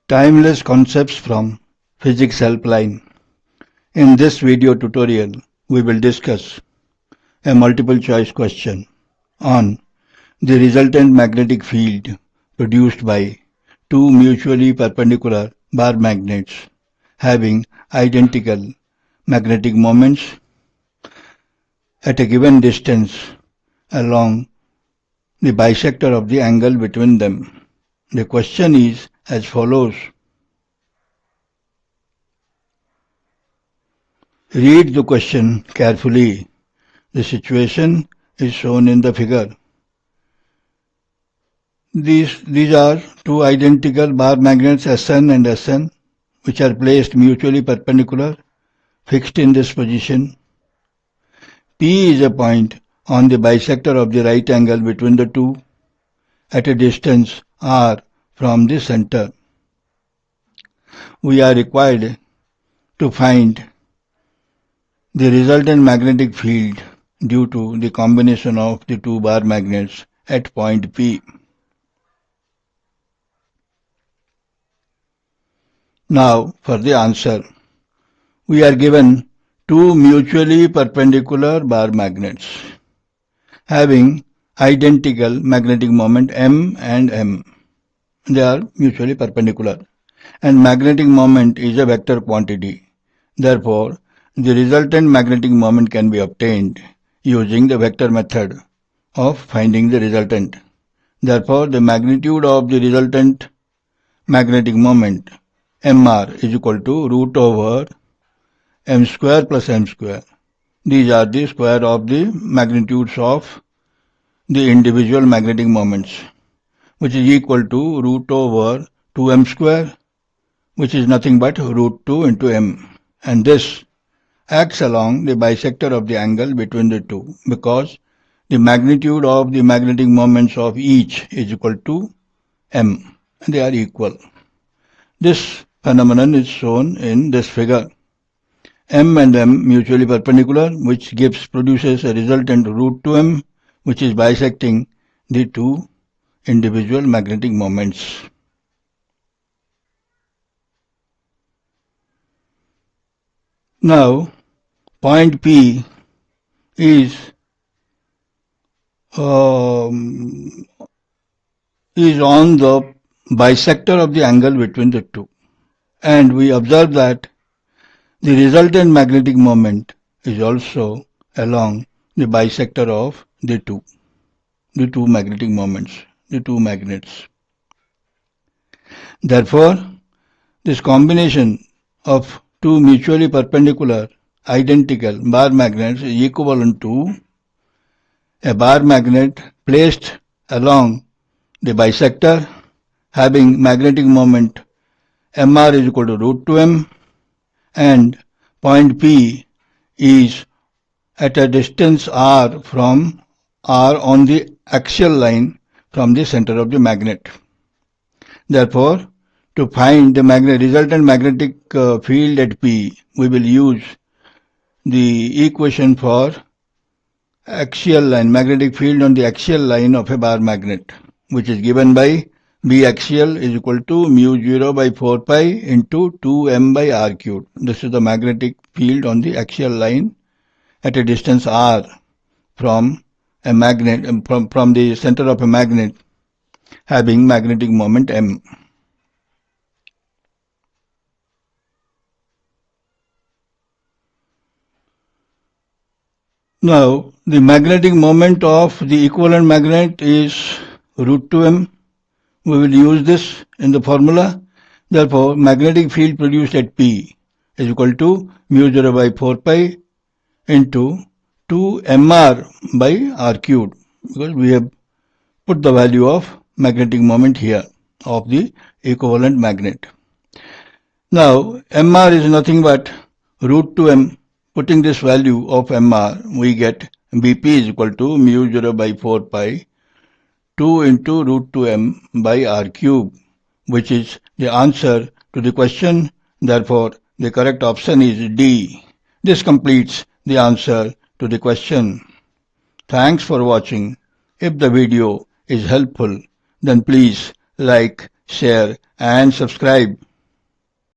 Timeless concepts from Physics Helpline. In this video tutorial, we will discuss a multiple choice question on the resultant magnetic field produced by two mutually perpendicular bar magnets having identical magnetic moments at a given distance along the bisector of the angle between them. The question is as follows. Read the question carefully. The situation is shown in the figure. These are two identical bar magnets Sn and Sn, which are placed mutually perpendicular, fixed in this position. P is a point on the bisector of the right angle between the two at a distance r from the center. We are required to find the resultant magnetic field due to the combination of the two bar magnets at point P. Now for the answer. We are given two mutually perpendicular bar magnets having identical magnetic moment M and M. They are mutually perpendicular and magnetic moment is a vector quantity. Therefore, the resultant magnetic moment can be obtained using the vector method of finding the resultant. Therefore, the magnitude of the resultant magnetic moment Mr is equal to root over m square plus m square. These are the square of the magnitudes of the individual magnetic moments, which is equal to root over 2m square, which is nothing but root 2 into m. And this acts along the bisector of the angle between the two because the magnitude of the magnetic moments of each is equal to m. And they are equal. This phenomenon is shown in this figure. M and M mutually perpendicular, which produces a resultant root 2m, which is bisecting the two individual magnetic moments. Now, point P is on the bisector of the angle between the two, and we observe that the resultant magnetic moment is also along the bisector of the two magnetic moments, the two magnets. Therefore, this combination of two mutually perpendicular identical bar magnets is equivalent to a bar magnet placed along the bisector having magnetic moment Mr is equal to root 2m, and point P is at a distance r from r on the axial line from the center of the magnet. Therefore, to find the resultant magnetic field at P, we will use the equation for axial line, magnetic field on the axial line of a bar magnet, which is given by B axial is equal to mu 0 by 4 pi into 2m by r cubed. This is the magnetic field on the axial line at a distance r from a magnet, from the center of a magnet having magnetic moment m. Now, the magnetic moment of the equivalent magnet is root 2m. We will use this in the formula. Therefore, magnetic field produced at P is equal to mu 0 by 4 pi into 2 mr by r cubed, because we have put the value of magnetic moment here of the equivalent magnet. Now, mr is nothing but root 2m. Putting this value of mr, we get Bp is equal to mu 0 by 4 pi 2 into root 2m by r cube, which is the answer to the question. Therefore, the correct option is D. This completes the answer to the question. Thanks for watching. If the video is helpful, then please like, share and subscribe.